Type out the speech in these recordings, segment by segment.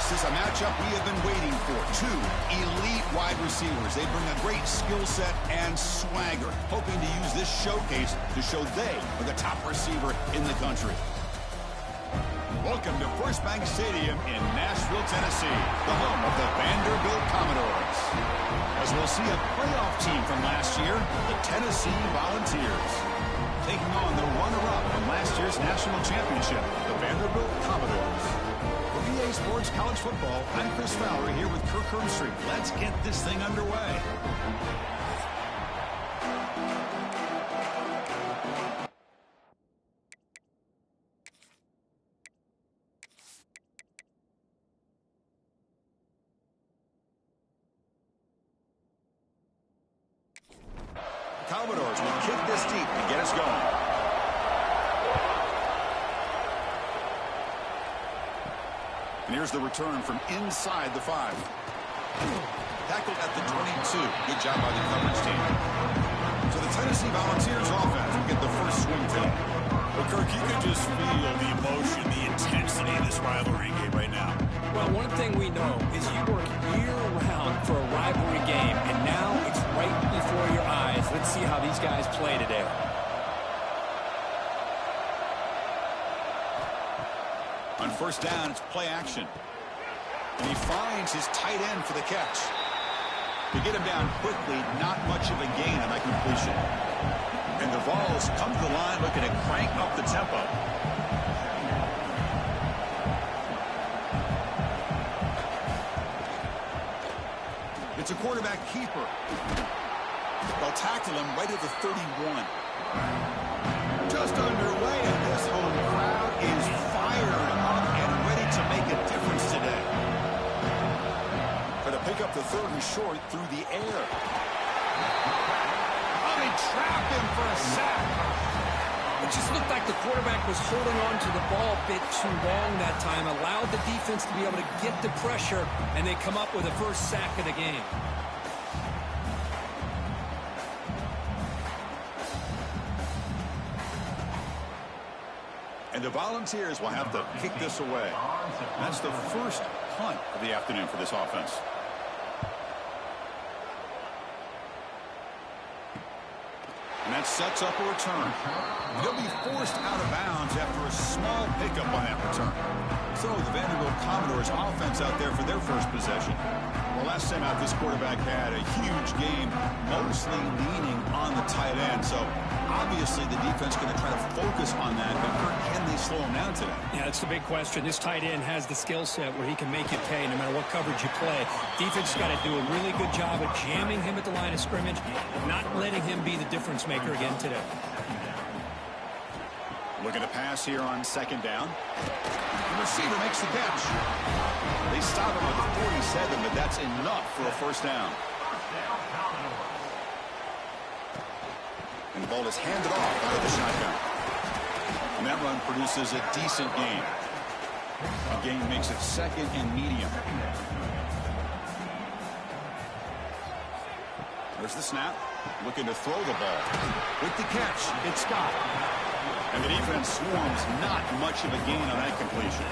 This is a matchup we have been waiting for. Two elite wide receivers. They bring a great skill set and swagger, hoping to use this showcase to show they are the top receiver in the country. Welcome to First Bank Stadium in Nashville, Tennessee, the home of the Vanderbilt Commodores. As we'll see a playoff team from last year, the Tennessee Volunteers, taking on the runner-up from last year's national championship, the Vanderbilt Commodores. For VA Sports College Football, I'm Chris Fowler here with Kirk Hermstreet. Let's get this thing underway. Commodores will kick this deep to get us going. And here's the return from inside the 5. Tackled at the 22. Good job by the coverage team. So the Tennessee Volunteers offense will get the first swing today. Well, Kirk, you can just feel the emotion, the intensity of this rivalry game right now. Well, one thing we know is you work year-round for a rivalry game, and now it's right before your eyes. Let's see how these guys play today. On first down, it's play action. And he finds his tight end for the catch. To get him down quickly, not much of a gain on that completion. And the Vols come to the line looking to crank up the tempo. It's a quarterback keeper. They'll tackle him right at the 31. Just underway, and this home crowd is fired up and ready to make a difference today. Going to pick up the 3rd and short through the air. Oh, they trapped him for a sack. It just looked like the quarterback was holding on to the ball a bit too long that time, allowed the defense to be able to get the pressure, and they come up with the first sack of the game. And the Volunteers will have to kick this away. That's the first punt of the afternoon for this offense. And that sets up a return. They'll be forced out of bounds after a small pickup on that return. So the Vanderbilt Commodores offense out there for their first possession. Well, last time out, this quarterback had a huge game, mostly leaning on the tight end. So obviously the defense going to try to focus on that, but can they slow him down today? Yeah, that's the big question. This tight end has the skill set where he can make you pay no matter what coverage you play. Defense has got to do a really good job of jamming him at the line of scrimmage, not letting him be the difference maker again today. Looking to pass here on second down. The receiver makes the catch. They stop him at the 47, but that's enough for a first down. And the ball is handed off out of the shotgun. And that run produces a decent gain. The gain makes it 2nd and medium. There's the snap. Looking to throw the ball. With the catch, it's Scott. And the defense swarms, not much of a gain on that completion.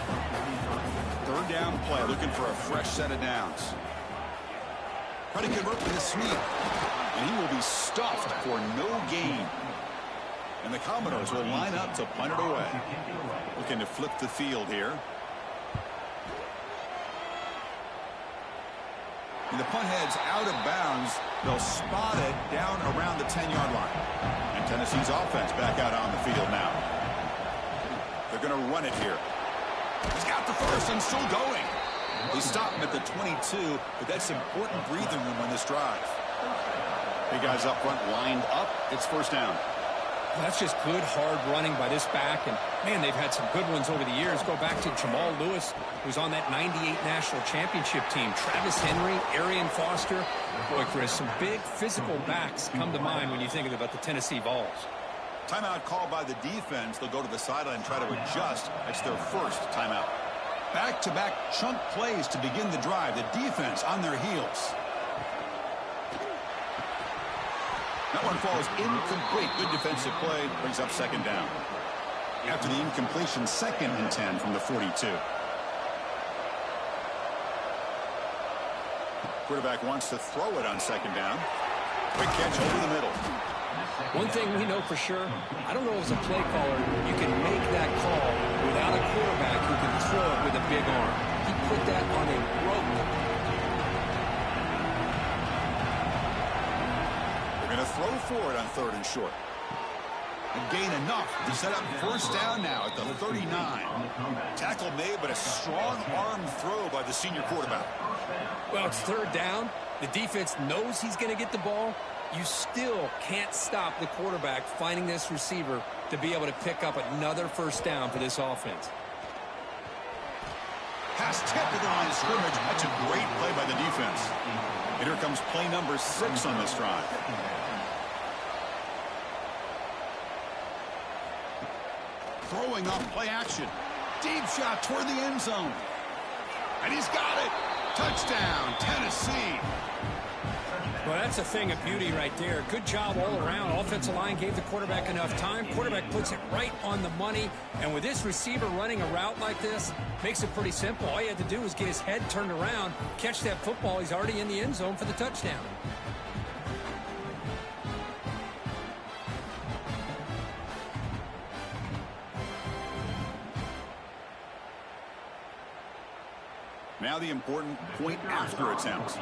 3rd down play, looking for a fresh set of downs. Try to convert with a sweep. And he will be stuffed for no gain. And the Commodores will line up to punt it away. Looking to flip the field here. And the punt heads out of bounds. They'll spot it down around the 10-yard line. And Tennessee's offense back out on the field now. They're going to run it here. He's got the first and still going. They stop him at the 22, but that's important breathing room on this drive. Big guys up front lined up. It's first down. That's just good, hard running by this back. And, man, they've had some good ones over the years. Go back to Jamal Lewis, who's on that 98 national championship team. Travis Henry, Arian Foster. Boy, Chris, some big physical backs come to mind when you think about the Tennessee Vols. Timeout called by the defense. They'll go to the sideline and try to adjust. That's their first timeout. Back-to-back chunk plays to begin the drive. The defense on their heels. That one falls incomplete. Good defensive play. Brings up second down. After the incompletion, 2nd and 10 from the 42. Quarterback wants to throw it on second down. Quick catch over the middle. One thing we know for sure, I don't know as a play caller, you can make that call without a quarterback who can throw it with a big arm. He put that on a rope. They're going to throw for it on 3rd and short. And gain enough to set up first down now at the 39. Tackle made, but a strong arm throw by the senior quarterback. Well, it's 3rd down. The defense knows he's going to get the ball. You still can't stop the quarterback finding this receiver to be able to pick up another first down for this offense. Pass tipped at the line of scrimmage. That's a great play by the defense. And here comes play number 6 on this drive. Throwing off play action. Deep shot toward the end zone. And he's got it. Touchdown, Tennessee. Well, that's a thing of beauty right there. Good job all around. Offensive line gave the quarterback enough time. Quarterback puts it right on the money. And with this receiver running a route like this, makes it pretty simple. All you have to do is get his head turned around, catch that football. He's already in the end zone for the touchdown. Now the important point after attempt.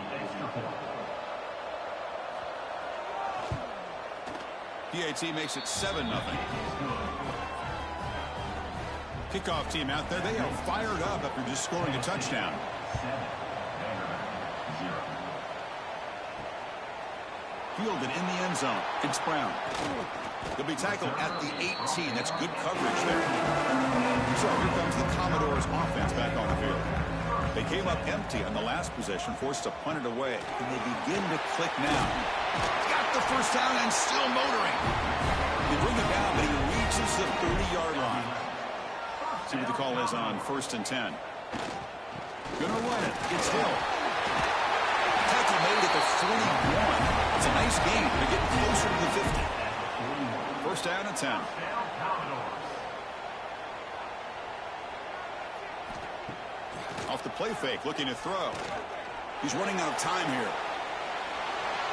PAT makes it 7-0. Kickoff team out there. They are fired up after just scoring a touchdown. Fielded in the end zone. It's Brown. He'll be tackled at the 18. That's good coverage there. So here comes the Commodores offense back on the field. They came up empty on the last possession, forced to punt it away. And they begin to click now. Got the first down and still motoring. They bring him down, but he reaches the 30-yard line. See what the call is on 1st and 10. Gonna run it. It's Hill. Tackle made at the 41. It's a nice gain. They're getting closer to the 50. First down and 10. Off the play fake, looking to throw. He's running out of time here.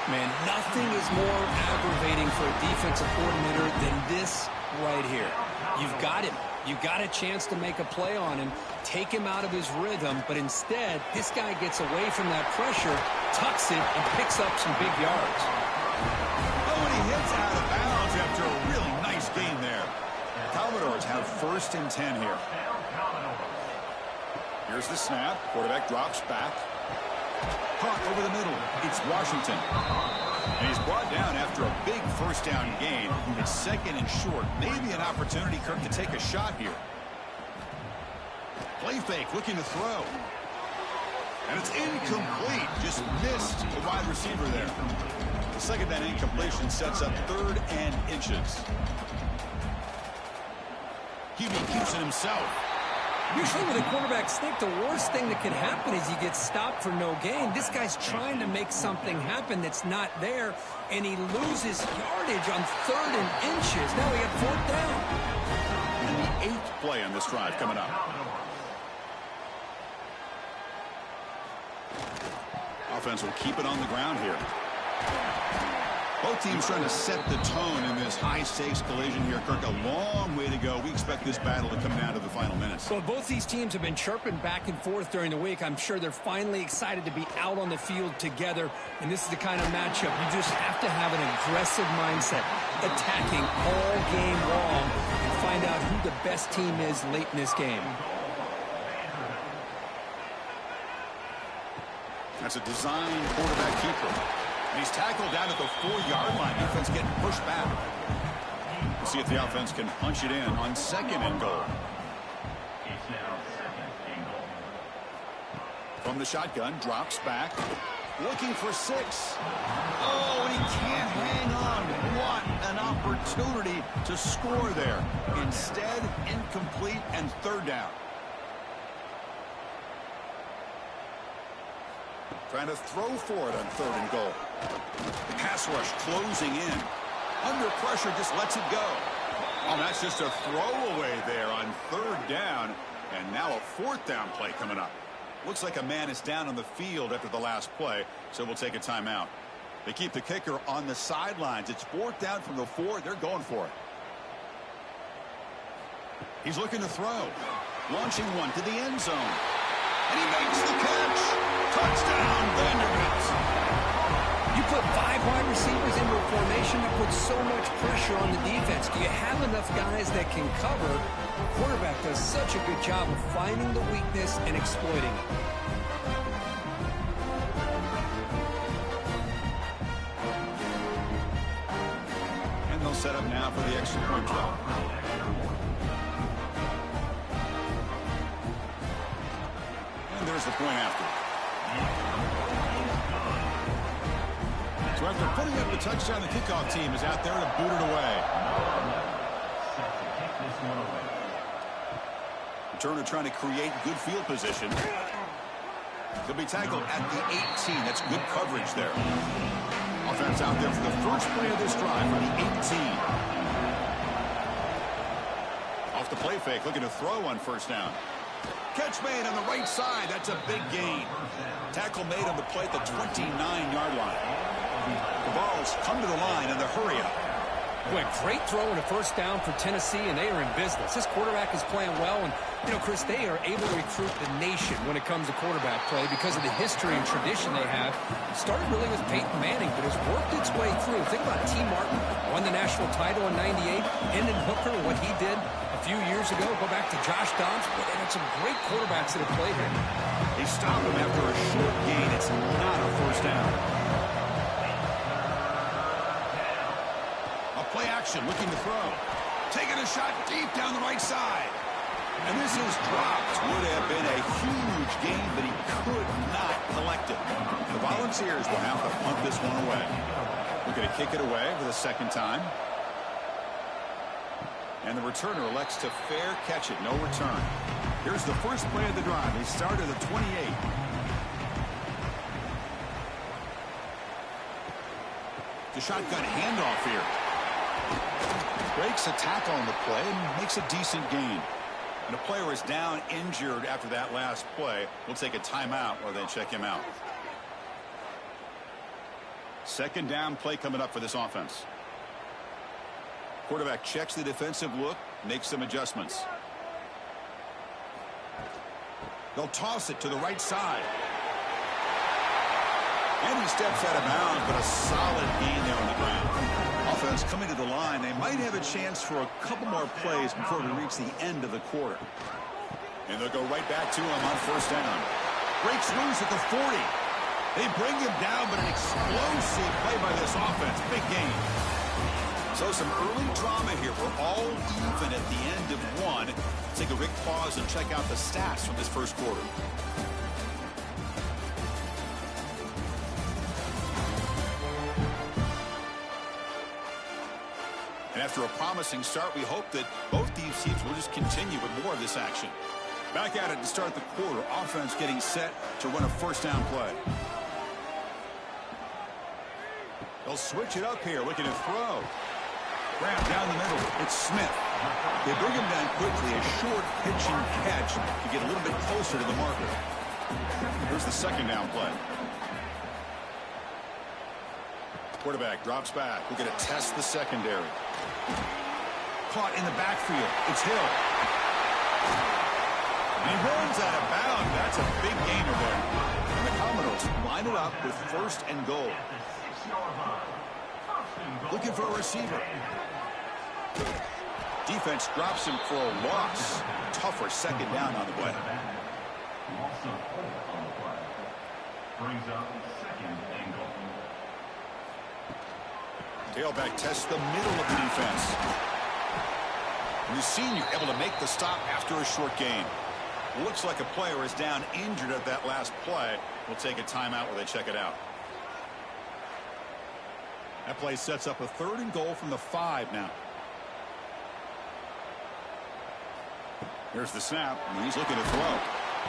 Man, nothing is more aggravating for a defensive coordinator than this right here. You've got him. You've got a chance to make a play on him, take him out of his rhythm, but instead, this guy gets away from that pressure, tucks it, and picks up some big yards. Oh, and he hits out of bounds after a really nice gain there. Commodores have 1st and 10 here. Here's the snap. Quarterback drops back. Caught over the middle. It's Washington. And he's brought down after a big first down gain. It's 2nd and short. Maybe an opportunity, Kirk, to take a shot here. Play fake, looking to throw. And it's incomplete. Just missed the wide receiver there. The second down incompletion sets up 3rd and inches. QB keeps it himself. Usually with a quarterback sneak, the worst thing that can happen is he gets stopped for no gain. This guy's trying to make something happen that's not there, and he loses yardage on 3rd and inches. Now we got 4th down. And the 8th play on this drive coming up. Offense will keep it on the ground here. Both teams trying to set the tone in this high-stakes collision here. Kirk, a long way to go. We expect this battle to come down to the final minutes. Well, both these teams have been chirping back and forth during the week. I'm sure they're finally excited to be out on the field together. And this is the kind of matchup you just have to have an aggressive mindset, attacking all game long, and find out who the best team is late in this game. That's a design quarterback keeper. And he's tackled down at the 4-yard line. Defense getting pushed back. We'll see if the offense can punch it in on 2nd and goal. From the shotgun, drops back. Looking for 6. Oh, and he can't hang on. What an opportunity to score there. Instead, incomplete and 3rd down. Trying to throw for it on 3rd and goal. The pass rush closing in. Under pressure, just lets it go. Oh, that's just a throwaway there on 3rd down. And now a 4th down play coming up. Looks like a man is down on the field after the last play, so we'll take a timeout. They keep the kicker on the sidelines. It's 4th down from the 4. They're going for it. He's looking to throw. Launching one to the end zone. And he makes the catch. Touchdown, Vanderbilt. You put 5 wide receivers into a formation that puts so much pressure on the defense. Do you have enough guys that can cover? The quarterback does such a good job of finding the weakness and exploiting it. And they'll set up now for the extra point drill. And there's the point after. So after putting up the touchdown, the kickoff team is out there to boot it away. Returner trying to create good field position. He'll be tackled at the 18. That's good coverage there. Offense out there for the first play of this drive from the 18. Off the play fake, looking to throw on 1st down. Catch made on the right side. That's a big gain. Tackle made on the play at the 29-yard line. The Vols come to the line in the hurry-up. Boy, great throw and a 1st down for Tennessee, and they are in business. This quarterback is playing well, and, you know, Chris, they are able to recruit the nation when it comes to quarterback play because of the history and tradition they have. It started really with Peyton Manning, but has worked its way through. Think about T. Martin, won the national title in '98. Hendon Hooker, what he did a few years ago. Go back to Josh Dobbs. Boy, they had some great quarterbacks that have played here. They stop him after a short gain. It's not a 1st down. Play action, looking to throw. Taking a shot deep down the right side. And this is dropped. Would have been a huge gain, but he could not collect it. The Volunteers will have to punt this one away. We're going to kick it away for the 2nd time. And the returner elects to fair catch it. No return. Here's the first play of the drive. They start at the 28. The shotgun handoff here. Breaks a tackle on the play and makes a decent gain. And a player is down injured after that last play. We'll take a timeout while they check him out. 2nd down play coming up for this offense. Quarterback checks the defensive look, makes some adjustments. They'll toss it to the right side. And he steps out of bounds, but a solid gain there on the ground. Offense coming to the line. They might have a chance for a couple more plays before we reach the end of the quarter. And they'll go right back to him on 1st down. Breaks loose at the 40. They bring him down, but an explosive play by this offense. Big gain. So some early drama here. We're all even at the end of 1. Take a quick pause and check out the stats from this 1st quarter. And after a promising start, we hope that both these teams will just continue with more of this action. Back at it to start the quarter. Offense getting set to run a 1st down play. They'll switch it up here, looking to throw. Grab down the middle. It's Smith. They bring him down quickly. A short pitch and catch to get a little bit closer to the marker. Here's the 2nd down play. Quarterback drops back. We're going to test the secondary. Caught in the backfield. It's Hill. And he runs out of bounds. That's a big gainer there. And the Commodores line it up with 1st and goal. Looking for a receiver. Defense drops him for a loss. Tougher 2nd down on the way. Brings up 2nd and goal. Tailback tests the middle of the defense. And the senior able to make the stop after a short gain. Looks like a player is down injured at that last play. We'll take a timeout while they check it out. That play sets up a 3rd and goal from the 5 now. Here's the snap, and he's looking to throw.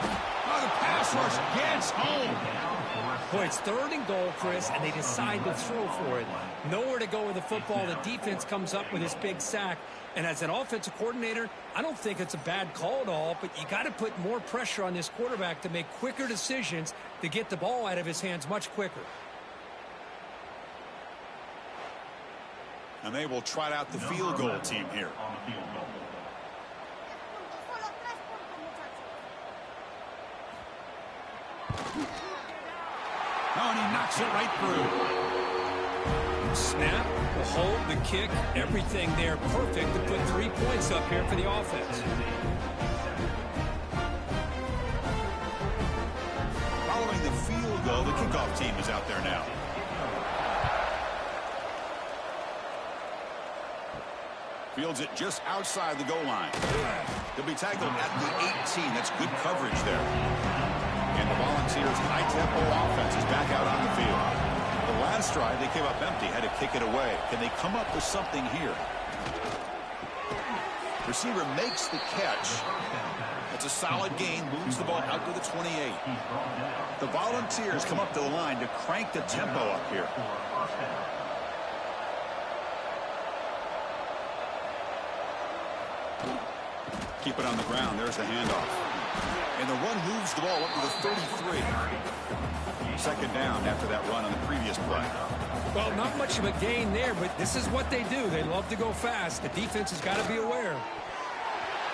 Oh, the pass rush gets home. Boy, it's 3rd and goal, Chris, and they decide to throw for it. Nowhere to go with the football. The defense comes up with this big sack. And as an offensive coordinator, I don't think it's a bad call at all, but you got to put more pressure on this quarterback to make quicker decisions to get the ball out of his hands much quicker. And they will trot out the field goal team here. Oh, and he knocks it right through. Snap, the hold, the kick, everything there perfect to put 3 points up here for the offense. Following the field goal, the kickoff team is out there now. Fields it just outside the goal line. He'll be tackled at the 18. That's good coverage there. And the Volunteers' high-tempo offense is back out on the field. The last drive, they came up empty, had to kick it away. Can they come up with something here? Receiver makes the catch. It's a solid gain, moves the ball out to the 28. The Volunteers come up to the line to crank the tempo up here. Keep it on the ground. There's the handoff. And the run moves the ball up to the 33. 2nd down after that run on the previous play. Well, not much of a gain there, but this is what they do. They love to go fast. The defense has got to be aware.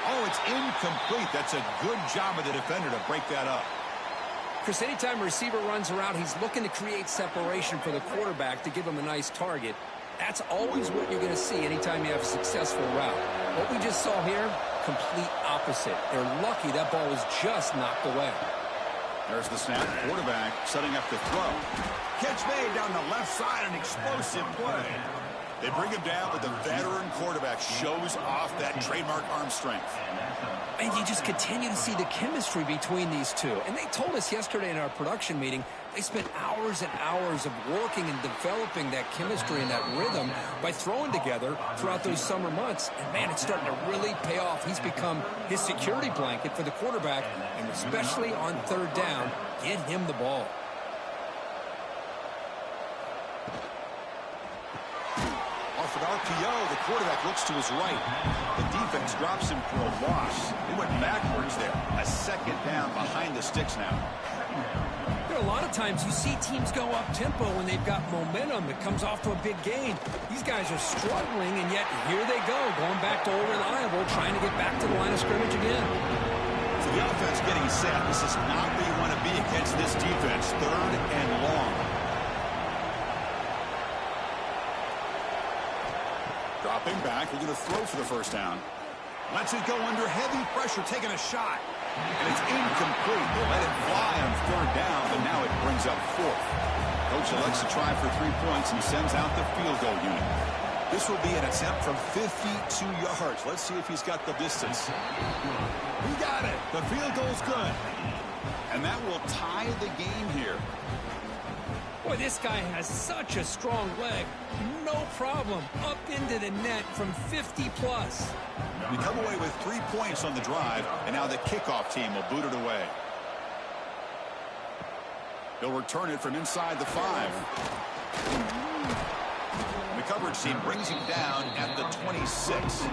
Oh, it's incomplete. That's a good job of the defender to break that up. Chris, anytime a receiver runs around, he's looking to create separation for the quarterback to give him a nice target. That's always what you're going to see anytime you have a successful route. What we just saw here, complete opposite. They're lucky that ball was just knocked away. There's the snap. Quarterback setting up the throw. Catch made down the left side, an explosive play. They bring him down, but the veteran quarterback shows off that trademark arm strength. And you just continue to see the chemistry between these two. And they told us yesterday in our production meeting, they spent hours and hours of working and developing that chemistry and that rhythm by throwing together throughout those summer months. And, man, it's starting to really pay off. He's become his security blanket for the quarterback, and especially on 3rd down, get him the ball. Off an RPO, the quarterback looks to his right. The defense drops him for a loss. He went backwards there. A 2nd down behind the sticks now. There are a lot of times you see teams go up-tempo when they've got momentum. It comes off to a big gain. These guys are struggling, and yet here they go, going back to old reliable, trying to get back to the line of scrimmage again. So the offense getting set. This is not where you want to be against this defense. 3rd and long. Dropping back, we're going to throw for the 1st down. Lets it go under heavy pressure, taking a shot. And it's incomplete. They'll let it fly on 3rd down, but now it brings up 4th. Coach elects to try for 3 points and sends out the field goal unit. This will be an attempt from 52 yards. Let's see if he's got the distance. He got it. The field goal's good. And that will tie the game here. Boy, this guy has such a strong leg. No problem. Up into the net from 50-plus. We come away with 3 points on the drive, and now the kickoff team will boot it away. They'll return it from inside the 5. The coverage team brings him down at the 26.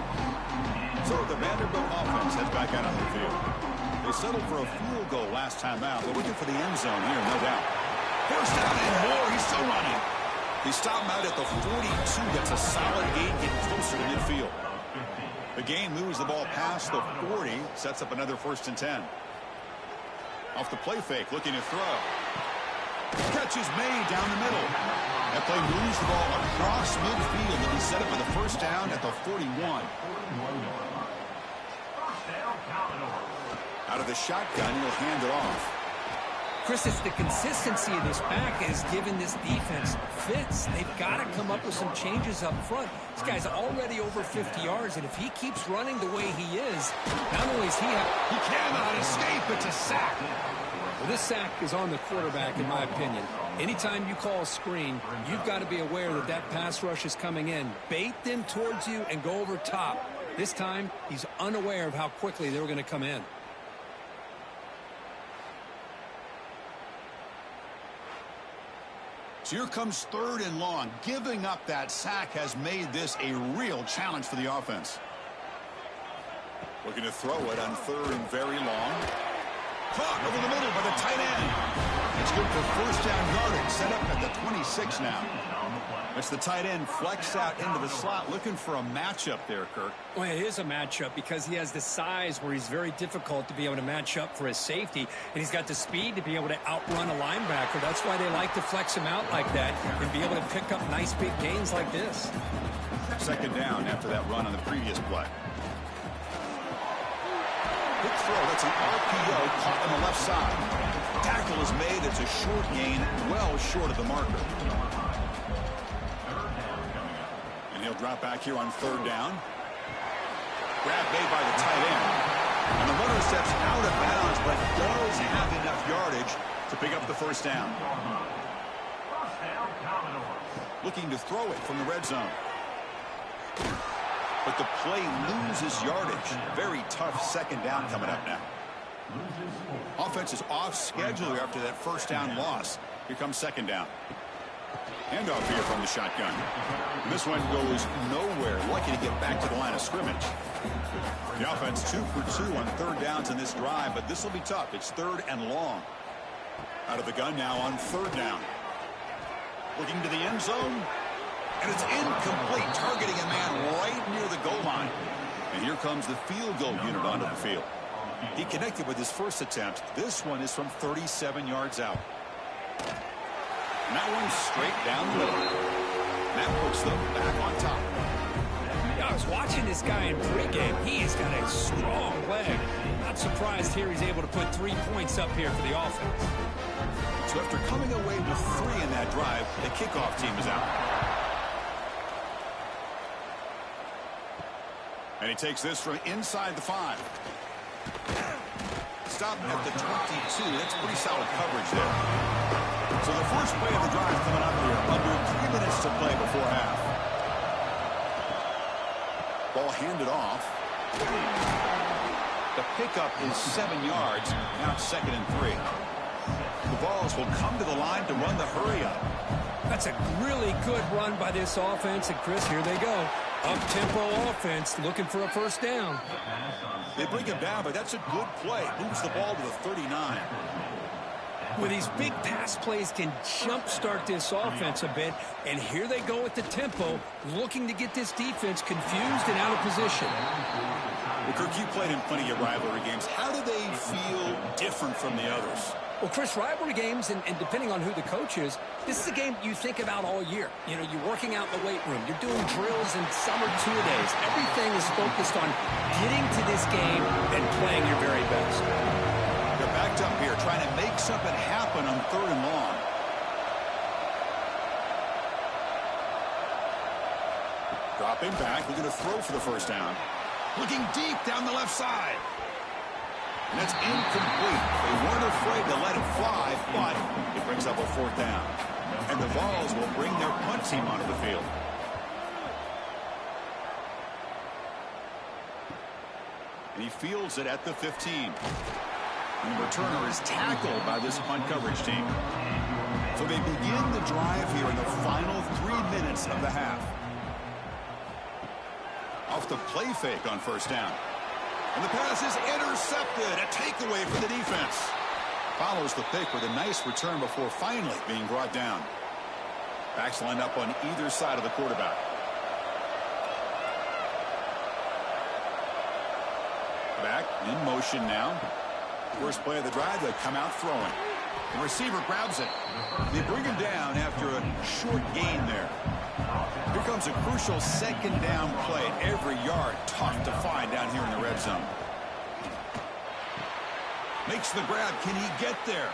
So the Vanderbilt offense heads back out on the field. They settled for a field goal last time out. They're looking for the end zone here, no doubt. 1st down and more. He's still running. They stop him out at the 42. That's a solid gain, getting closer to midfield. The gain moves the ball past the 40, sets up another 1st and 10. Off the play fake, looking to throw. Catch is made down the middle. That play moves the ball across midfield, and he set up for the 1st down at the 41. Out of the shotgun, he'll hand it off. Chris, it's the consistency of this back is giving this defense fits. They've got to come up with some changes up front. This guy's already over 50 yards, and if he keeps running the way he is, not only is he cannot escape, it's a sack. Well, this sack is on the quarterback, in my opinion. Anytime you call a screen, you've got to be aware that that pass rush is coming in. Bait them towards you and go over top. This time, he's unaware of how quickly they were going to come in. So here comes 3rd and long. Giving up that sack has made this a real challenge for the offense. Looking to throw it on 3rd and very long. Caught over the middle by the tight end. It's good for first down yardage. Set up at the 26 now. It's the tight end flexed out into the slot, looking for a matchup there, Kirk. Well, it is a matchup because he has the size where he's very difficult to be able to match up for his safety, and he's got the speed to be able to outrun a linebacker. That's why they like to flex him out like that and be able to pick up nice big gains like this. 2nd down after that run on the previous play. Quick throw. That's an RPO caught on the left side. Tackle is made. It's a short gain, well short of the marker. And he'll drop back here on 3rd down. Grab made by the tight end. And the runner steps out of bounds, but does have enough yardage to pick up the first down. Looking to throw it from the red zone. But the play loses yardage. Very tough 2nd down coming up now. Offense is off schedule after that first down loss. Here comes 2nd down. Handoff here from the shotgun. This one goes nowhere. Lucky to get back to the line of scrimmage. The offense 2 for 2 on 3rd downs in this drive, but this will be tough. It's 3rd and long. Out of the gun now on 3rd down. Looking to the end zone. And it's incomplete, targeting a man right near the goal line. And here comes the field goal unit onto the field. He connected with his first attempt. This one is from 37 yards out. And that one's straight down the middle. That puts them back on top. Yeah, I was watching this guy in pregame. He has got a strong leg. Not surprised here he's able to put 3 points up here for the offense. So after coming away with 3 in that drive, the kickoff team is out. And he takes this from inside the 5. Stop at the 22. That's pretty solid coverage there. So the first play of the drive coming up here. Under 3 minutes to play before half. Ball handed off. The pickup is 7 yards. Now it's 2nd and 3. The Vols will come to the line to run the hurry up. That's a really good run by this offense. And, Chris, here they go. Up-tempo offense looking for a first down. They bring him down, but that's a good play. Moves the ball to the 39. Well, these big pass plays can jumpstart this offense a bit. And here they go with the tempo, looking to get this defense confused and out of position. Well, Kirk, you played in plenty of rivalry games. How do they feel different from the others? Well, Chris, rivalry games, and depending on who the coach is, this is a game you think about all year. You know, you're working out in the weight room. You're doing drills and summer two-a-days. Everything is focused on getting to this game and playing your very best. They're backed up here, trying to make something happen on 3rd and long. Dropping back, looking to throw for the first down. Looking deep down the left side. And that's incomplete. They weren't afraid to let it fly, but it brings up a 4th down. And the Vols will bring their punt team onto the field. And he fields it at the 15. And the returner is tackled by this punt coverage team. So they begin the drive here in the final 3 minutes of the half. Off the play fake on first down. And the pass is intercepted. A takeaway for the defense. Follows the pick with a nice return before finally being brought down. Backs lined up on either side of the quarterback. Back in motion now. First play of the drive, they come out throwing. The receiver grabs it. They bring him down after a short gain there. Here comes a crucial 2nd down play. Every yard tough to find down here in the red zone. Makes the grab. Can he get there?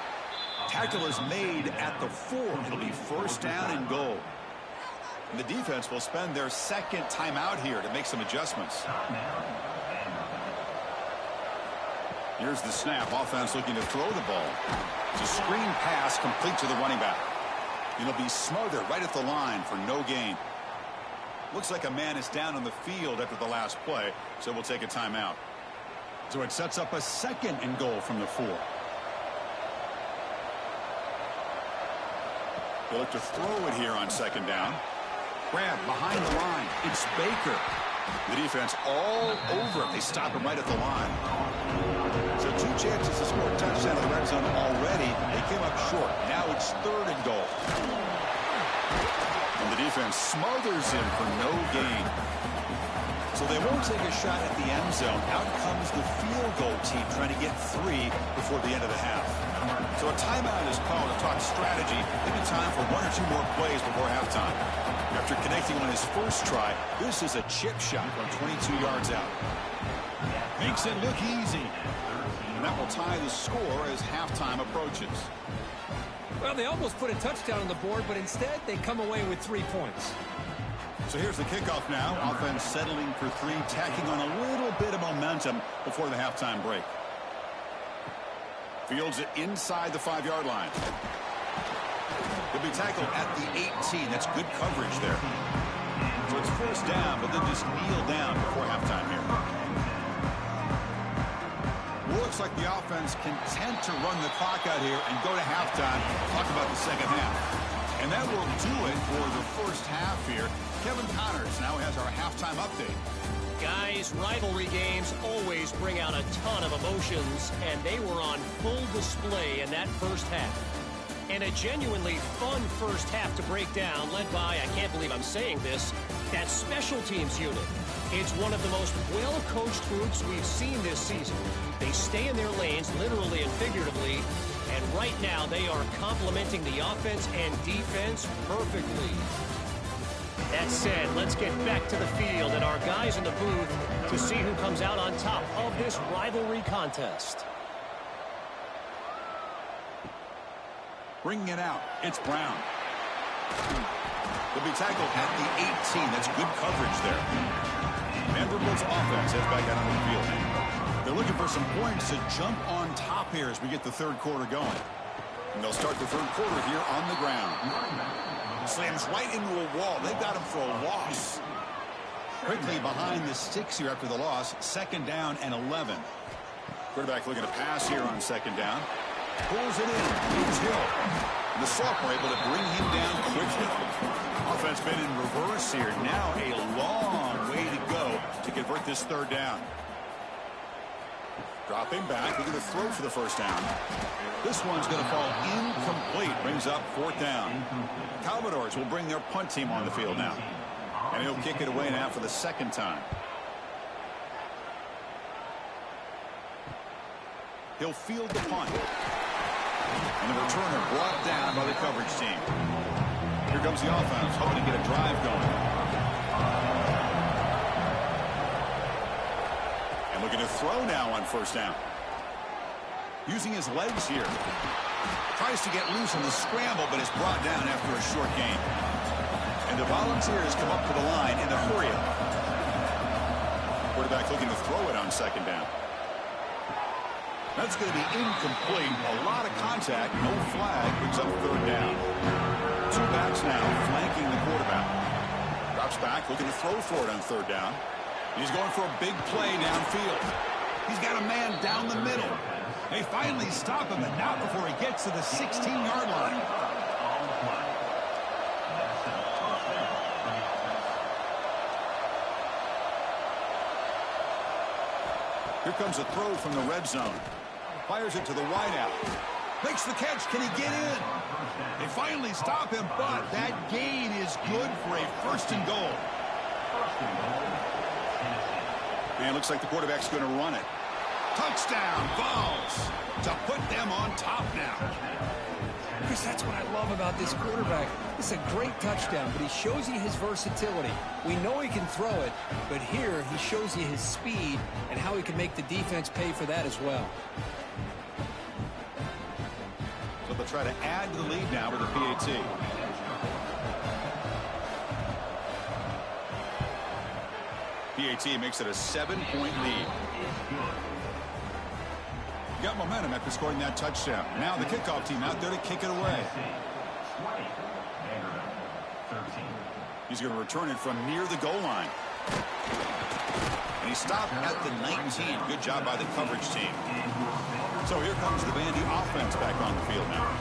Tackle is made at the 4. It'll be first down and goal. And the defense will spend their 2nd timeout here to make some adjustments. Here's the snap. Offense looking to throw the ball. It's a screen pass complete to the running back. It'll be smothered right at the line for no gain. Looks like a man is down on the field after the last play, so we'll take a timeout. So it sets up a 2nd and goal from the 4. They look to throw it here on second down. Grab behind the line. It's Baker. The defense all over him. They stop him right at the line. So 2 chances to score a touchdown in the red zone already. They came up short. Now it's 3rd and goal. And the defense smothers him for no gain. So they won't take a shot at the end zone. Out comes the field goal team trying to get 3 before the end of the half. So a timeout is called to talk strategy. Maybe time for 1 or 2 more plays before halftime. After connecting on his first try, this is a chip shot from 22 yards out. Makes it look easy. And that will tie the score as halftime approaches. Well, they almost put a touchdown on the board, but instead they come away with 3 points. So here's the kickoff now. Offense settling for 3, tacking on a little bit of momentum before the halftime break. Fields it inside the 5-yard line. He'll be tackled at the 18. That's good coverage there. So it's first down, but then just kneel down before halftime here. Well, looks like the offense content to run the clock out here and go to halftime. Talk about the second half. And that will do it for the first half here. Kevin Connors now has our halftime update. Guys, rivalry games always bring out a ton of emotions, and they were on full display in that first half. And a genuinely fun first half to break down, led by, I can't believe I'm saying this, that special teams unit. It's one of the most well-coached groups we've seen this season. They stay in their lanes, literally and figuratively, and right now they are complementing the offense and defense perfectly. That said, let's get back to the field and our guys in the booth to see who comes out on top of this rivalry contest. Bringing it out, it's Brown. He'll be tackled at the 18. That's good coverage there. Vanderbilt's offense heads back out on the field. They're looking for some points to jump on top here as we get the 3rd quarter going. And they'll start the 3rd quarter here on the ground. Slams right into a wall. They've got him for a loss. Quickly behind the sticks here after the loss. 2nd down and 11. Quarterback looking to pass here on 2nd down. Pulls it in. It's Hill. And the sophomore able to bring him down quickly. Offense been in reverse here. Now a long way to go to convert this 3rd down. Dropping back. Looking to throw for the first down. This one's going to fall incomplete. Brings up 4th down. Commodores will bring their punt team on the field now. And he'll kick it away now for the 2nd time. He'll field the punt. And the returner brought down by the coverage team. Here comes the offense, hoping to get a drive going. And looking to throw now on 1st down. Using his legs here. Tries to get loose on the scramble, but is brought down after a short gain. And the Volunteers come up to the line in a hurry. Quarterback looking to throw it on 2nd down. That's going to be incomplete. A lot of contact, no flag, brings up 3rd down. 2 backs now flanking the quarterback. Drops back, looking to throw for it on 3rd down. He's going for a big play downfield. He's got a man down the middle. They finally stop him, and not before he gets to the 16-yard line. Here comes a throw from the red zone. Fires it to the wideout. Makes the catch. Can he get in? They finally stop him, but that gain is good for a 1st and goal. And it looks like the quarterback's going to run it. Touchdown, Vols, to put them on top now. Chris, that's what I love about this quarterback. It's a great touchdown, but he shows you his versatility. We know he can throw it, but here he shows you his speed and how he can make the defense pay for that as well. So they'll try to add to the lead now with a PAT. PAT makes it a 7-point lead. Got momentum after scoring that touchdown. Now the kickoff team out there to kick it away. He's going to return it from near the goal line. And he stopped at the 19. Good job by the coverage team. So here comes the Vandy offense back on the field now.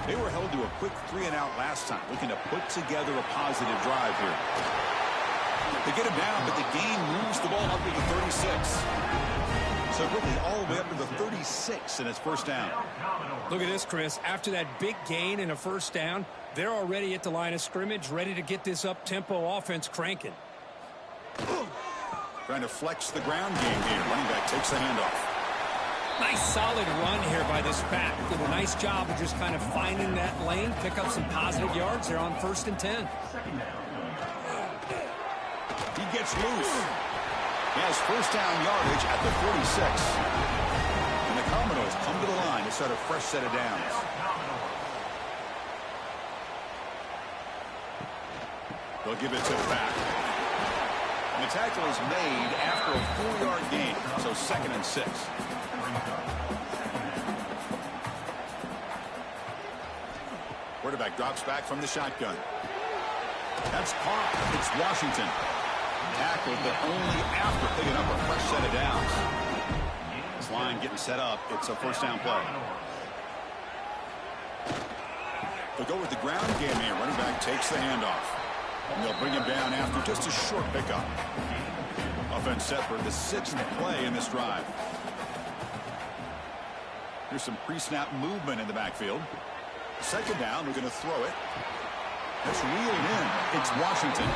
They were held to a quick 3-and-out last time, looking to put together a positive drive here. They get him down, but the gain moves the ball up to the 36. So quickly all the way up to the 36, and it's first down. Look at this, Chris. After that big gain and a first down, they're already at the line of scrimmage, ready to get this up-tempo offense cranking. Trying to flex the ground game here. Running back takes the handoff. Nice solid run here by this back. Did a nice job of just kind of finding that lane, pick up some positive yards. They're on 1st and 10. He gets loose. He has first down yardage at the 46. And the Commodores come to the line to start a fresh set of downs. They'll give it to the back. And the tackle is made after a 4-yard gain, so 2nd and 6. Quarterback drops back from the shotgun. That's caught. It's Washington. Tackled, but only after picking up a fresh set of downs. This line getting set up. It's a first down play. They'll go with the ground game here. Running back takes the handoff. And they'll bring him down after just a short pickup. Offense set for the 6th play in this drive. Here's some pre-snap movement in the backfield. 2nd down, we're going to throw it. That's reeled in. It's Washington.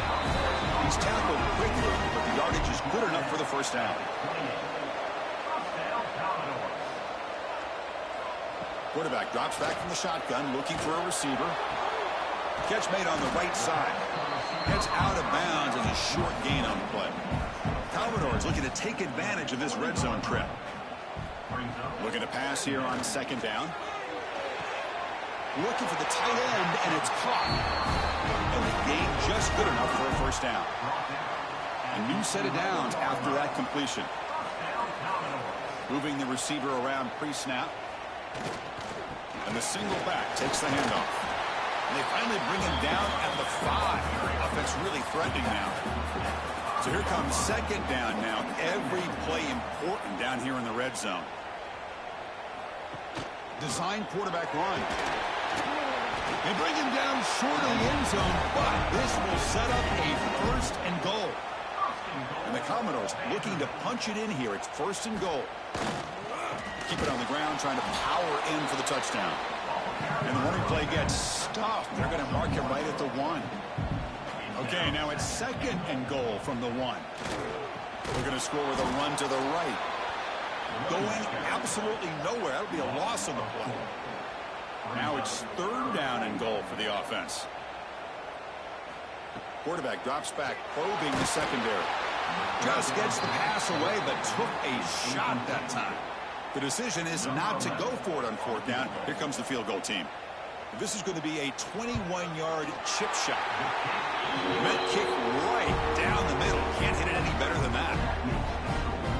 He's tackled quickly, but the yardage is good enough for the first down. Quarterback drops back from the shotgun, looking for a receiver. Catch made on the right side. Gets out of bounds and a short gain on the play. Commodores looking to take advantage of this red zone trip. Looking to pass here on 2nd down. Looking for the tight end, and it's caught. And the gain just good enough for a first down. A new set of downs after that completion. Moving the receiver around pre-snap. And the single back takes the handoff. And they finally bring him down at the 5. Offense really threatening now. So here comes 2nd down now. Every play important down here in the red zone. Design quarterback run. They bring him down short of the end zone, but this will set up a 1st and goal. And the Commodores looking to punch it in here. It's 1st and goal. Keep it on the ground, trying to power in for the touchdown. And the running play gets stuffed. They're going to mark it right at the 1. Okay, now it's 2nd and goal from the 1. We're going to score with a run to the right. Going absolutely nowhere. That'll be a loss on the play. Now it's 3rd down and goal for the offense. Quarterback drops back, probing the secondary. Just gets the pass away, but took a shot that time. The decision is not to go for it on 4th down. Here comes the field goal team. This is going to be a 21-yard chip shot. Meant kick right down the middle. Can't hit it any better than that.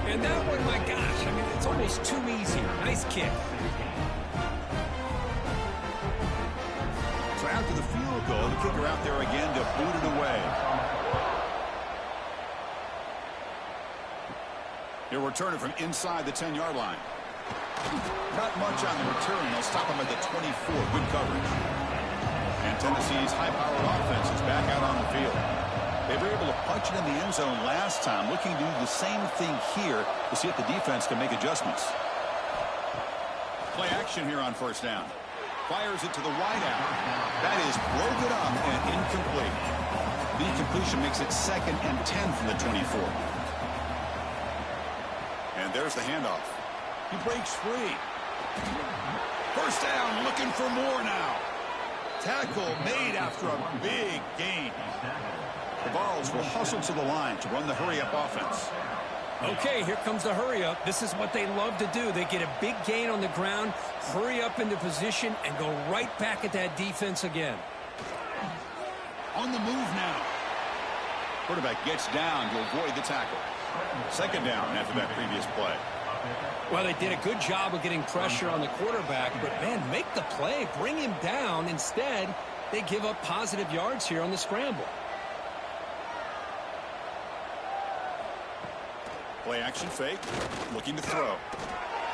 And that one, my gosh, I mean, it's almost too easy. Nice kick. So after the field goal, the kicker out there again to boot it away. He'll return it from inside the 10-yard line. Not much on the return. They'll stop him at the 24. Good coverage. And Tennessee's high-powered offense is back out on the field. They were able to punch it in the end zone last time, looking to do the same thing here to see if the defense can make adjustments. Play action here on 1st down. Fires it to the wideout. That is broken up and incomplete. The incompletion makes it 2nd and 10 from the 24. And there's the handoff. He breaks free. First down, looking for more now. Tackle made after a big gain. The Vols will hustle to the line to run the hurry-up offense. Okay, here comes the hurry-up. This is what they love to do. They get a big gain on the ground, hurry up into position, and go right back at that defense again. On the move now. Quarterback gets down to avoid the tackle. 2nd down after that previous play. Well, they did a good job of getting pressure on the quarterback, but, man, make the play. Bring him down. Instead, they give up positive yards here on the scramble. Play action fake. Looking to throw.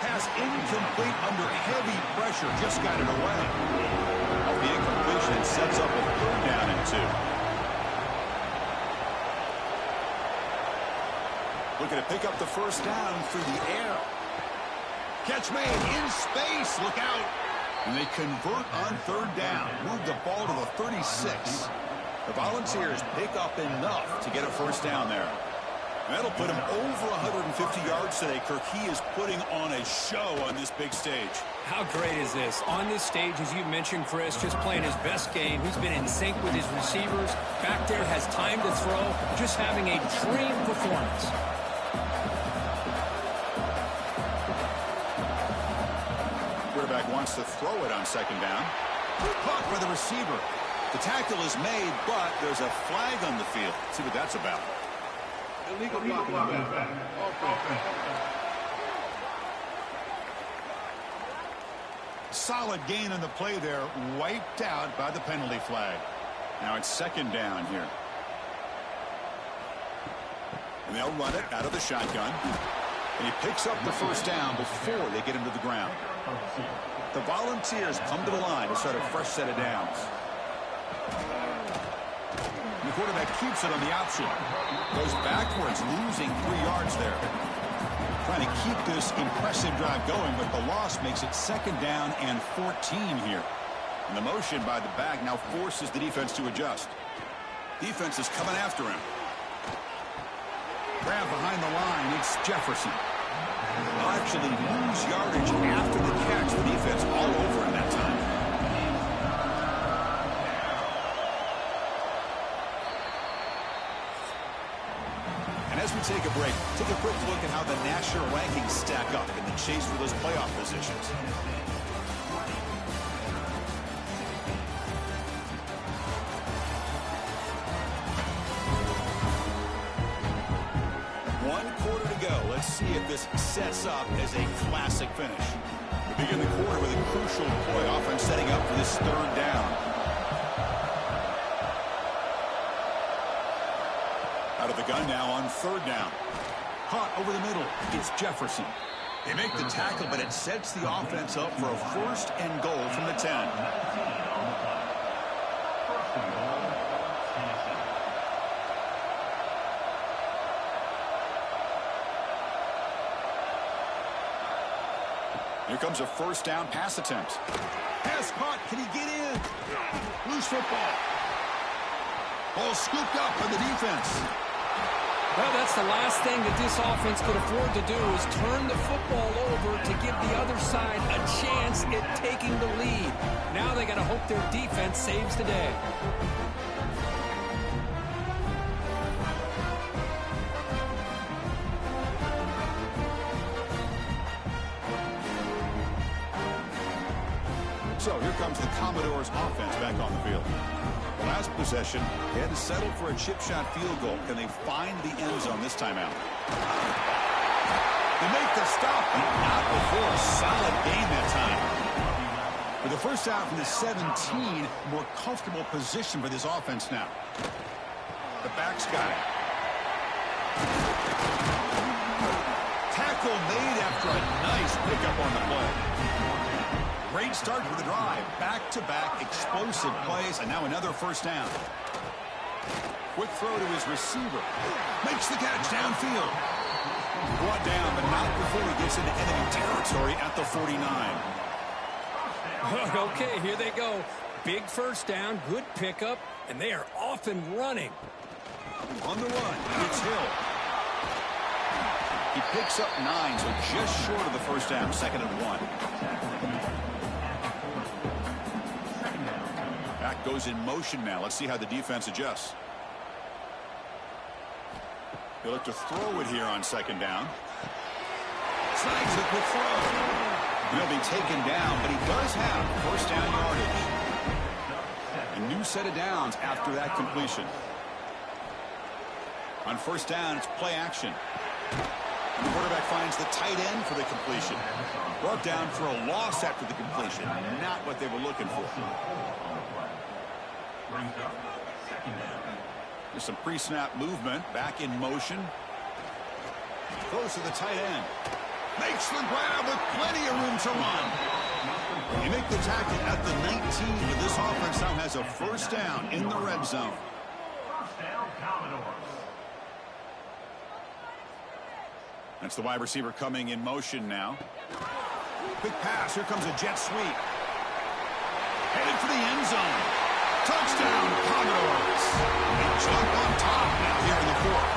Pass incomplete under heavy pressure. Just got it away. Off the incompletion sets up a 3rd down and 2. Looking to pick up the 1st down through the air. Catch made in space. Look out. And they convert on 3rd down. Move the ball to the 36. The Volunteers pick up enough to get a 1st down there. That'll put him over 150 yards today. Kirk, he is putting on a show on this big stage. How great is this? On this stage, as you mentioned, Chris, just playing his best game. He's been in sync with his receivers. Back there, has time to throw. Just having a dream performance. Quarterback wants to throw it on 2nd down. Caught by the receiver. The tackle is made, but there's a flag on the field. Let's see what that's about. Illegal blocking back. Solid gain on the play there, wiped out by the penalty flag. Now it's 2nd down here. And they'll run it out of the shotgun. And he picks up the 1st down before they get him to the ground. The Volunteers come to the line to start a fresh set of downs. The quarterback keeps it on the option. Goes backwards, losing 3 yards there. Trying to keep this impressive drive going, but the loss makes it 2nd down and 14 here. And the motion by the back now forces the defense to adjust. Defense is coming after him. Grab behind the line, it's Jefferson. They'll actually lose yardage after the catch. The defense all over him that time. As we take a break, take a quick look at how the national rankings stack up in the chase for those playoff positions. One quarter to go. Let's see if this sets up as a classic finish. We begin the quarter with a crucial play, offense setting up for this 3rd down. Out of the gun now on 3rd down. Caught over the middle. It's Jefferson. They make the tackle, but it sets the offense up for a 1st and goal from the 10. Here comes a 1st down pass attempt. Pass caught. Can he get in? Loose football. Ball scooped up by the defense. Well, that's the last thing that this offense could afford to do is turn the football over to give the other side a chance at taking the lead. Now they got to hope their defense saves the day. So here comes the Commodores offense back on the field. Last possession, they had to settle for a chip shot field goal. Can they find the end zone this time out? They make the stop, but not before a solid gain that time. With the 1st out from the 17, more comfortable position for this offense now. The back's got it. Tackle made after a nice pickup on the play. Great start to the drive. Back-to-back explosive plays, and now another 1st down. Quick throw to his receiver. Makes the catch downfield. Brought down, but not before he gets into enemy territory at the 49. Okay, here they go. Big 1st down, good pickup, and they are off and running. On the run, it's Hill. He picks up 9, so just short of the 1st down, 2nd and 1. Back goes in motion now. Let's see how the defense adjusts. They look to throw it here on 2nd down. Snags it with throw. He'll be taken down, but he does have 1st down yardage. A new set of downs after that completion. On 1st down, it's play action. And the quarterback finds the tight end for the completion. Brought down for a loss after the completion. Not what they were looking for. There's some pre-snap movement. Back in motion. Throws to the tight end. Makes the grab with plenty of room to run. You make the tackle at the 19, but this offense now has a first down in the red zone. First down, Commodores. That's the wide receiver coming in motion now. Quick pass. Here comes a jet sweep. Headed for the end zone. Touchdown, Commodores. They jump on top now here in the fourth.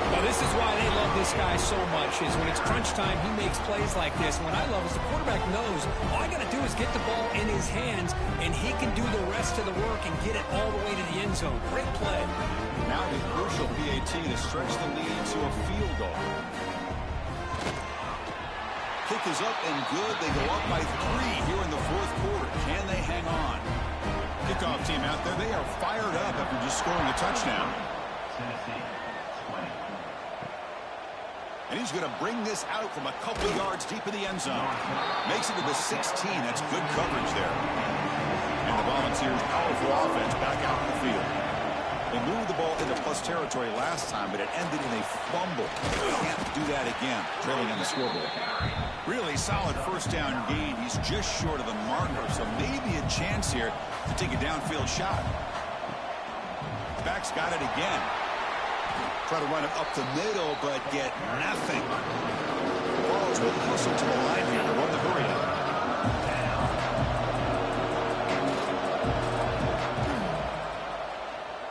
Well, this is why they love this guy so much, is when it's crunch time, he makes plays like this. What I love is the quarterback knows all I got to do is get the ball in his hands, and he can do the rest of the work and get it all the way to the end zone. Great play. Now a crucial PAT to stretch the lead to a field goal. Kick is up and good. They go up by 3 here in the fourth quarter. Can they hang on? Kickoff team out there, they are fired up after just scoring a touchdown. And he's going to bring this out from a couple yards deep in the end zone. Makes it to the 16. That's good coverage there. And the Volunteers' powerful offense back out in the field. They moved the ball into plus territory last time, but it ended in a fumble. They can't do that again, trailing on the scoreboard. Really solid first down gain. He's just short of the marker, so maybe a chance here to take a downfield shot. Back's got it again. Try to run it up the middle, but get nothing. Balls will hustle to the line here to run the hurry up.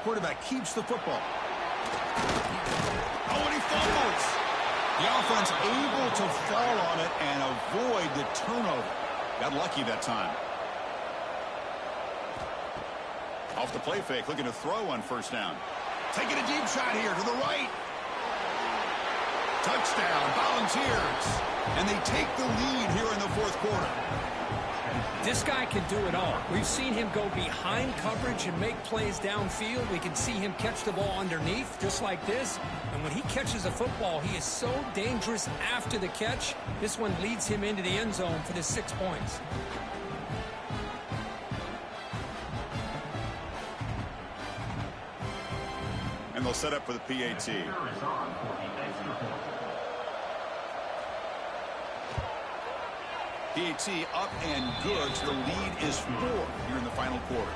Quarterback keeps the football. Oh, and he fumbles. The offense able to fall on it and avoid the turnover. Got lucky that time. Off the play fake, looking to throw on first down. Taking a deep shot here to the right. Touchdown, Volunteers. And they take the lead here in the fourth quarter. This guy can do it all. We've seen him go behind coverage and make plays downfield. We can see him catch the ball underneath, just like this. And when he catches a football, he is so dangerous after the catch. This one leads him into the end zone for the 6 points. And they'll set up for the PAT. PAT up and good, so the lead is 4 here in the final quarter.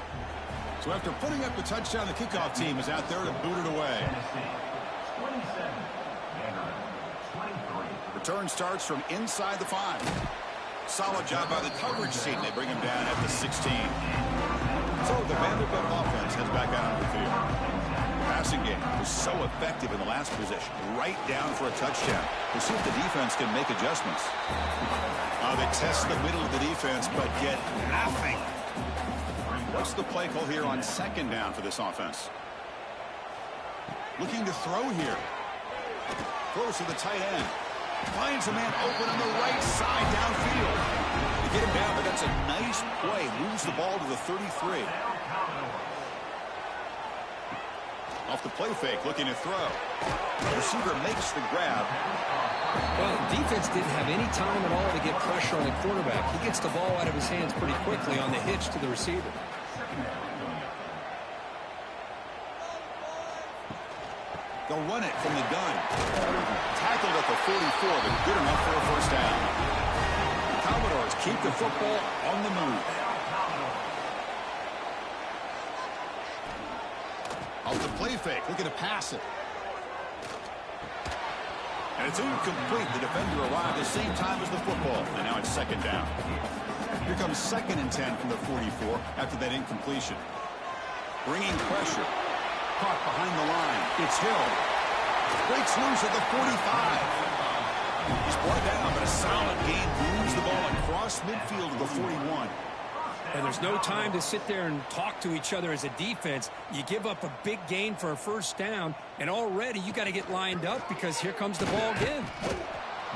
So after putting up the touchdown, the kickoff team is out there to boot it away. Return starts from inside the 5. Solid job by the coverage team. They bring him down at the 16. So the Vanderbilt offense heads back out onto the field. Passing game was so effective in the last possession. Right down for a touchdown. We'll see if the defense can make adjustments. They test the middle of the defense, but get nothing. What's the play call here on second down for this offense? Looking to throw here. Throws to the tight end. Finds a man open on the right side downfield. They get him down, but that's a nice play. Moves the ball to the 33. Off the play fake, looking to throw. The receiver makes the grab. Well, the defense didn't have any time at all to get pressure on the quarterback. He gets the ball out of his hands pretty quickly on the hitch to the receiver. They'll run it from the gun. Tackled at the 44, but good enough for a first down. The Commodores keep the football on the move. Off the play fake, looking to pass it. And it's incomplete. The defender arrived at the same time as the football. And now it's second down. Here comes 2nd and 10 from the 44 after that incompletion. Bringing pressure. Caught behind the line. It's Hill. Breaks loose at the 45. He's brought down, but a solid gain moves the ball across midfield to the 41. And there's no time to sit there and talk to each other as a defense. You give up a big gain for a first down, and already you got to get lined up because here comes the ball again.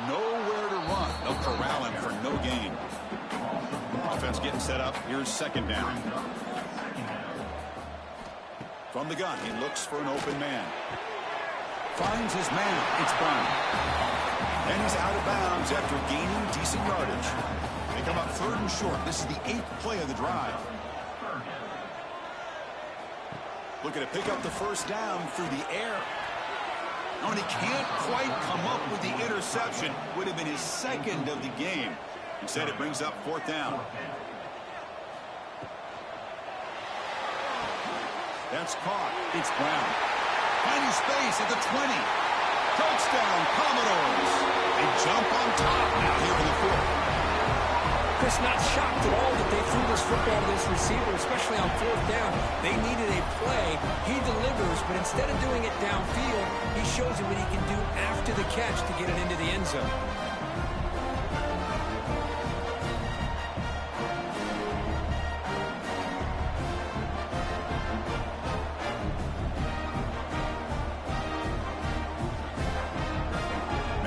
Nowhere to run. They'll corral him for no gain. Offense getting set up. Here's second down. From the gun, he looks for an open man. Finds his man. It's Brown. And he's out of bounds after gaining decent yardage. They come up 3rd and short. This is the 8th play of the drive. Looking to pick up the first down through the air. And he can't quite come up with the interception. Would have been his second of the game. Instead, it brings up 4th down. That's caught. It's Brown. Finding space at the 20. Touchdown, Commodores. They jump on top now here in the 4th. Chris, not shocked at all that they threw this football to this receiver, especially on 4th down. They needed a play. He delivers, but instead of doing it downfield, he shows him what he can do after the catch to get it into the end zone.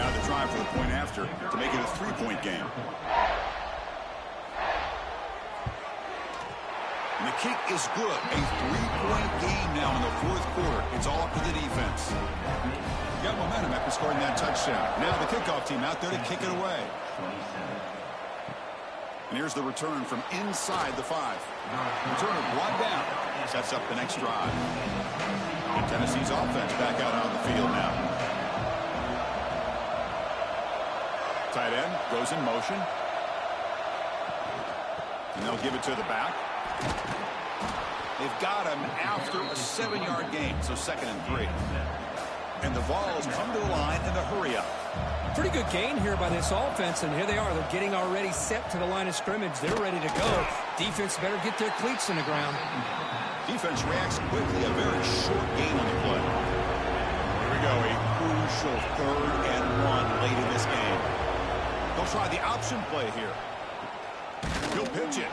Now the drive for the point after to make it a 3-point game. And the kick is good. A 3-point game now in the 4th quarter. It's all up to the defense. Got momentum after scoring that touchdown. Now the kickoff team out there to kick it away. And here's the return from inside the 5. Returner brought down. Sets up the next drive. And Tennessee's offense back out on the field now. Tight end goes in motion. And they'll give it to the back. They've got him after a 7-yard gain, so 2nd and 3. And the Vols come to the line in the hurry-up. Pretty good gain here by this offense, and here they are. They're getting already set to the line of scrimmage. They're ready to go. Defense better get their cleats in the ground. Defense reacts quickly, a very short gain on the play. Here we go, a crucial 3rd and 1 late in this game. They'll try the option play here. He'll pitch it.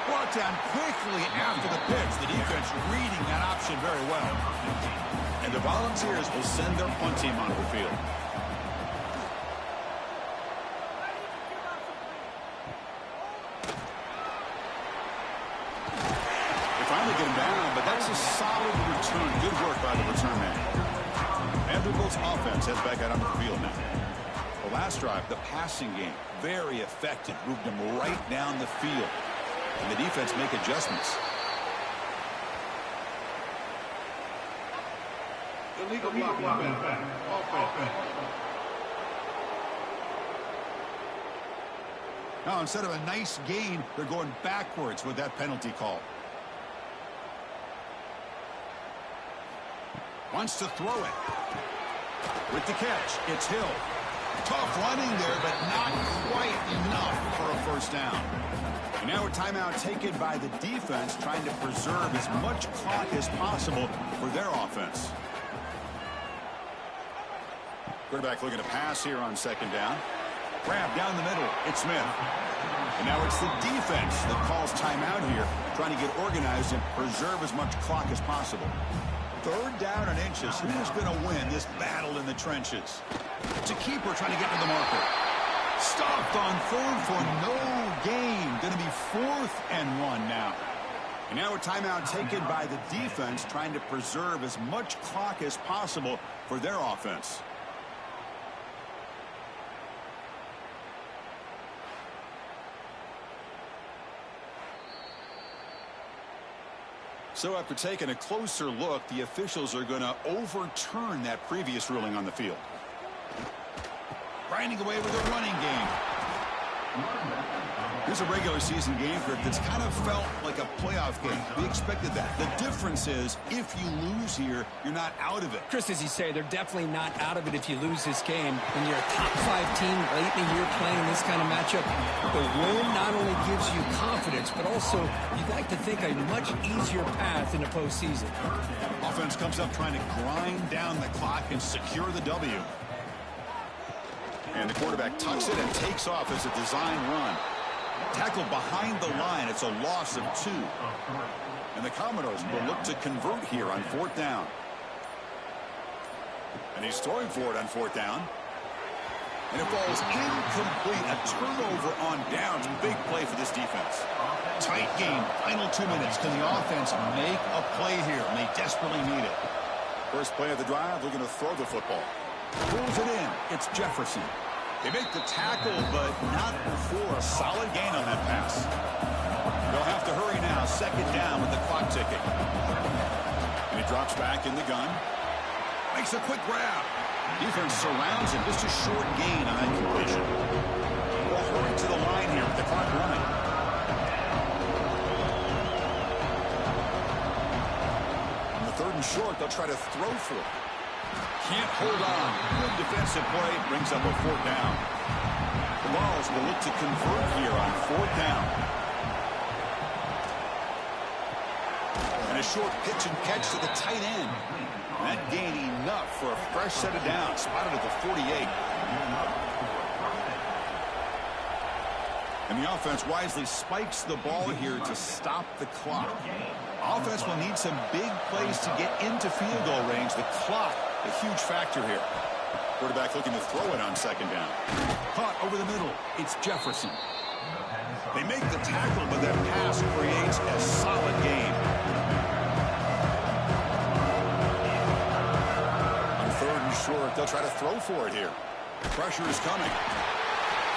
Brought down quickly after the pitch. The defense reading that option very well. And the Volunteers will send their punt team onto the field. They finally get him down, but that's a solid return. Good work by the return man. Vanderbilt's offense heads back out onto the field now. The last drive, the passing game, very effective. Moved them right down the field. And the defense make adjustments. Illegal blocking offense. Now, instead of a nice gain, they're going backwards with that penalty call. Wants to throw it. With the catch, it's Hill. Tough running there, but not quite enough for a 1st down. And now a timeout taken by the defense, trying to preserve as much clock as possible for their offense. Quarterback looking to pass here on 2nd down. Grab down the middle. It's Smith. And now it's the defense that calls timeout here, trying to get organized and preserve as much clock as possible. 3rd down and inches. Who's going to win this battle in the trenches? It's a keeper trying to get to the marker. Stopped on 3rd for no gain. Going to be 4th and 1 now. And now a timeout taken by the defense, trying to preserve as much clock as possible for their offense. So after taking a closer look, the officials are going to overturn that previous ruling on the field. Grinding away with a running game. Here's a regular season game that's kind of felt like a playoff game. We expected that. The difference is, if you lose here, you're not out of it. Chris, as you say, they're definitely not out of it if you lose this game. When you're a top 5 team late in the year playing this kind of matchup, the win not only gives you confidence, but also you'd like to think a much easier path in the postseason. Offense comes up trying to grind down the clock and secure the W. And the quarterback tucks it and takes off as a design run. Tackled behind the line. It's a loss of 2. And the Commodores will look to convert here on 4th down. And he's throwing for it on 4th down. And it falls incomplete. A turnover on downs. Big play for this defense. Tight game. Final 2 minutes. Can the offense make a play here? And they desperately need it. First play of the drive. They're going to throw the football. Pulls it in. It's Jefferson. They make the tackle, but not before a solid gain on that pass. They'll have to hurry now. 2nd down with the clock ticking. And he drops back in the gun. Makes a quick grab. Defense surrounds him. Just a short gain on that completion. Well, hurry to the line here with the clock running. On the 3rd and short, they'll try to throw for it. Can't hold on. Good defensive play. Brings up a 4th down. The Vols will look to convert here on 4th down. And a short pitch and catch to the tight end. That gained enough for a fresh set of downs. Spotted at the 48. And the offense wisely spikes the ball here to stop the clock. Offense will need some big plays to get into field goal range. The clock, a huge factor here. Quarterback looking to throw it on 2nd down. Caught over the middle. It's Jefferson. They make the tackle, but that pass creates a solid gain. On 3rd and short, they'll try to throw for it here. Pressure is coming.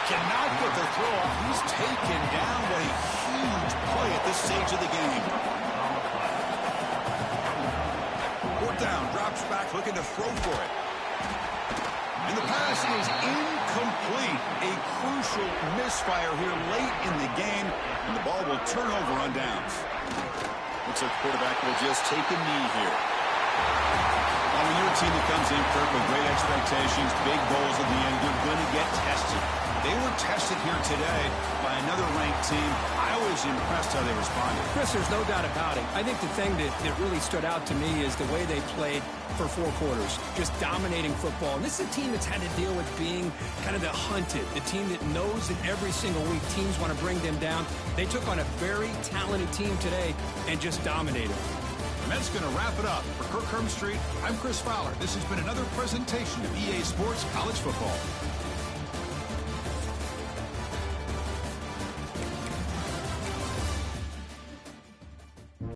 Cannot get the throw off. He's taken down. What a huge play at this stage of the game. 4th down, drops back, looking to throw for it. And the pass is incomplete. A crucial misfire here late in the game, and the ball will turn over on downs. Looks like the quarterback will just take a knee here. Well, when you're a team that comes in, Kirk, with great expectations, big goals at the end, you're going to get tested. They were tested here today by another ranked team. I was impressed how they responded. Chris, there's no doubt about it. I think the thing that really stood out to me is the way they played for 4 quarters, just dominating football. And this is a team that's had to deal with being kind of the hunted, the team that knows that every single week teams want to bring them down. They took on a very talented team today and just dominated. And that's going to wrap it up. For Kirk Hermstreet, I'm Chris Fowler. This has been another presentation of EA Sports College Football.